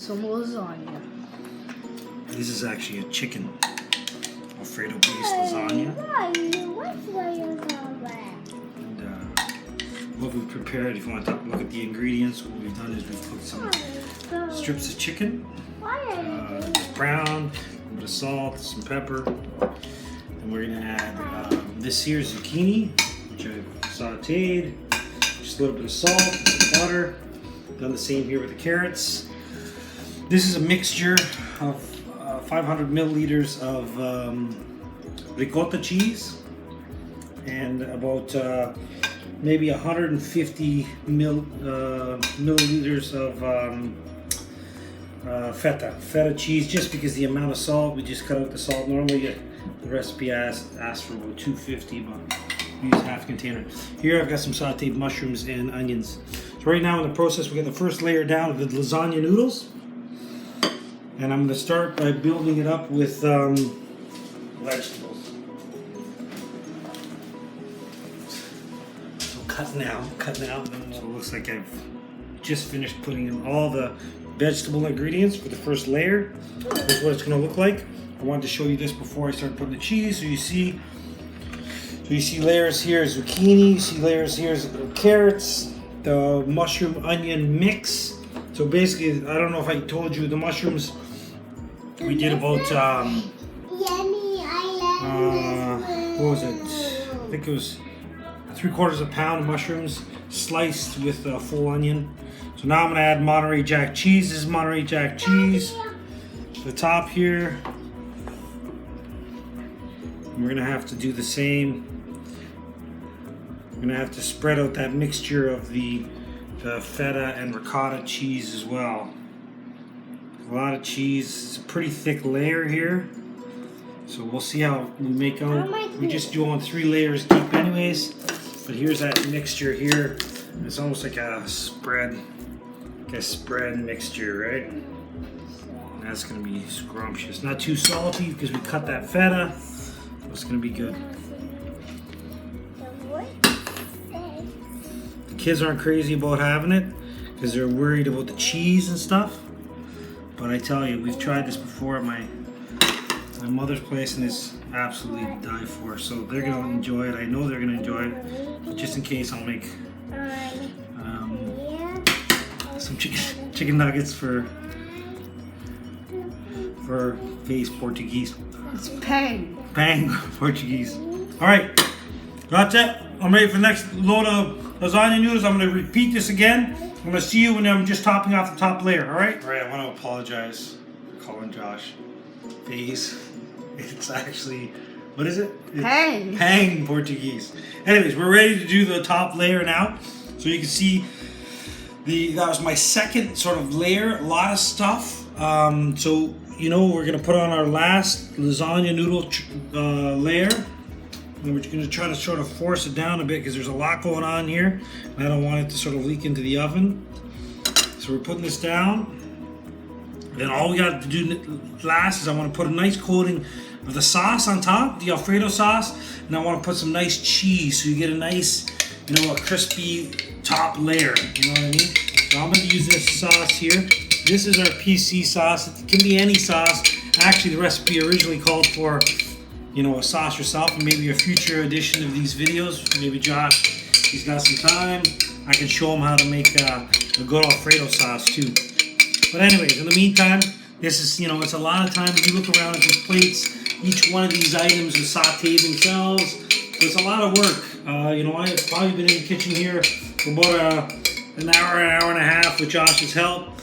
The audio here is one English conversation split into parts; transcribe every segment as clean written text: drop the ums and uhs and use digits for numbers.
Some lasagna. This is actually a chicken Alfredo-based lasagna. And what we've prepared, if you want to look at the ingredients, what we've done is we've cooked some strips of chicken, brown, a little bit of salt, some pepper, and we're gonna add this here zucchini, which I've sauteed, just a little bit of salt, some butter. Done the same here with the carrots. This is a mixture of 500 milliliters of ricotta cheese and about maybe 150 milliliters of feta cheese, just because the amount of salt, we just cut out the salt. Normally the recipe asks for about 250, but we use half a container. Here I've got some sauteed mushrooms and onions. So right now in the process, we got the first layer down of the lasagna noodles. And I'm going to start by building it up with vegetables. So cut now. So it looks like I've just finished putting in all the vegetable ingredients for the first layer. This is what it's going to look like. I wanted to show you this before I start putting the cheese. So you see layers here, zucchini. You see layers here, carrots. The mushroom onion mix. So basically, I don't know if I told you, the mushrooms, we did about, what was it? I think it was 3/4 pound of mushrooms sliced with a full onion. So now I'm going to add Monterey Jack cheese. This is Monterey Jack cheese. The top here. And we're going to have to do the same. We're going to have to spread out that mixture of the feta and ricotta cheese as well. A lot of cheese. It's a pretty thick layer here. So we'll see how we make out. We just do on 3 layers deep anyways. But here's that mixture here. It's almost like a spread mixture, right? And that's going to be scrumptious. Not too salty because we cut that feta. So it's going to be good. Kids aren't crazy about having it because they're worried about the cheese and stuff. But I tell you, we've tried this before at my mother's place and it's absolutely to die for. So they're going to enjoy it. I know they're going to enjoy it. But just in case, I'll make some chicken nuggets for Face Portuguese. It's Pang. Pang Portuguese. All right, that's it. I'm ready for the next load of lasagna noodles. I'm going to repeat this again. I'm going to see you when I'm just topping off the top layer, all right? All right, I want to apologize for calling Josh Face. It's actually, what is it? Pang. Pang Portuguese. Anyways, we're ready to do the top layer now. So you can see that was my second sort of layer, a lot of stuff. So, you know, we're going to put on our last lasagna noodle layer. And we're going to try to sort of force it down a bit because there's a lot going on here. And I don't want it to sort of leak into the oven. So we're putting this down. Then all we got to do last is I want to put a nice coating of the sauce on top, the Alfredo sauce. And I want to put some nice cheese so you get a nice, you know, a crispy top layer. You know what I mean? So I'm going to use this sauce here. This is our PC sauce. It can be any sauce. Actually, the recipe originally called for, you know, a sauce yourself, and maybe a future edition of these videos. Maybe Josh, he's got some time. I can show him how to make a good Alfredo sauce too. But anyways, in the meantime, this is, you know, it's a lot of time. If you look around at these plates, each one of these items is sauteed themselves. So it's a lot of work. You know, I've probably been in the kitchen here for about an hour and a half with Josh's help.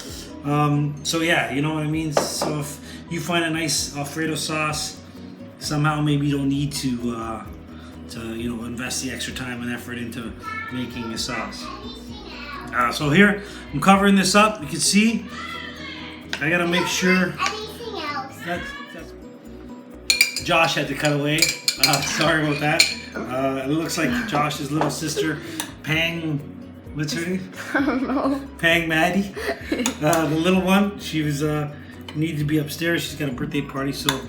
So yeah, you know what I mean? So if you find a nice Alfredo sauce, somehow maybe you don't need to you know, invest the extra time and effort into making a sauce. So here, I'm covering this up. You can see, I gotta make sure that Josh had to cut away. Sorry about that. It looks like Josh's little sister, Pang, what's her name? I don't know. Pang Maddie, the little one. She was needed to be upstairs. She's got a birthday party, so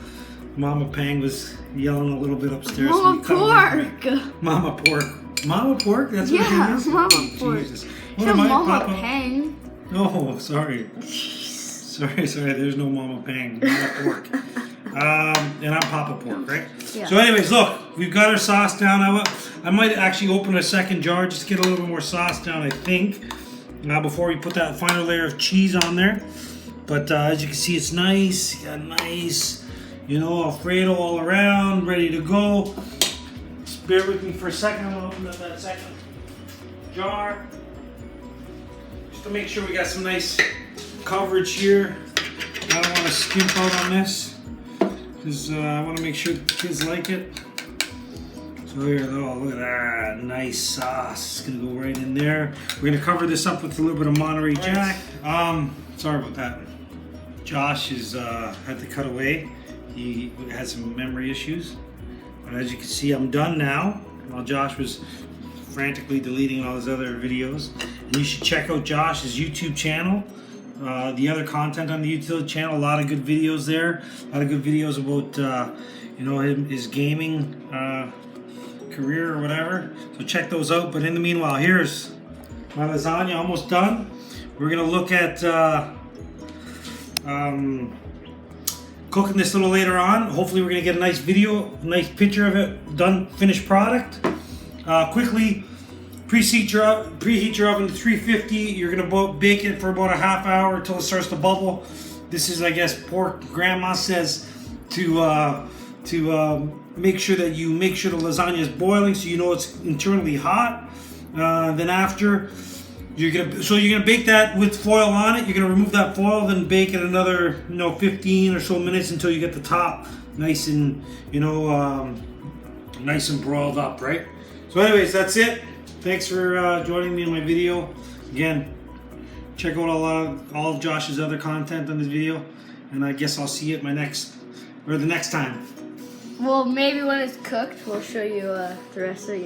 Mama Pang was yelling a little bit upstairs. Mama Pork. Mama Pork. Mama Pork? That's what Yeah, it is? Mama Oh, Pork. Jesus. It's What not am I, Mama Papa? Pang. Oh, sorry. Sorry, there's no Mama Pang. Mama Pork. And I'm Papa Pork, right? Yeah. So anyways, look, we've got our sauce down. I might actually open a second jar just to get a little bit more sauce down, I think. Before we put that final layer of cheese on there. But as you can see, it's nice. Got nice, Alfredo all around, ready to go. Just bear with me for a second. I'm gonna open up that second jar. Just to make sure we got some nice coverage here. I don't want to skimp out on this because I want to make sure the kids like it. So here, look at that nice sauce. It's gonna go right in there. We're gonna cover this up with a little bit of Monterey Jack. Sorry about that. Josh is had to cut away. He had some memory issues. But as you can see, I'm done now. While Josh was frantically deleting all his other videos. And you should check out Josh's YouTube channel. The other content on the YouTube channel, a lot of good videos there. A lot of good videos about his gaming career or whatever. So check those out. But in the meanwhile, here's my lasagna almost done. We're gonna look at cooking this a little later on. Hopefully we're gonna get a nice video, a nice picture of it, done, finished product. Quickly preheat your oven to 350. You're gonna bake it for about a half hour until it starts to bubble. This is, I guess, pork. Grandma says to make sure that you make sure the lasagna is boiling so you know it's internally hot. Then after, you're gonna bake that with foil on it. You're gonna remove that foil, then bake it another 15 or so minutes until you get the top nice and nice and broiled up, right? So anyways, that's it. Thanks for joining me in my video. Again, check out all of Josh's other content on this video, and I guess I'll see you at the next time. Well, maybe when it's cooked, we'll show you the rest of it,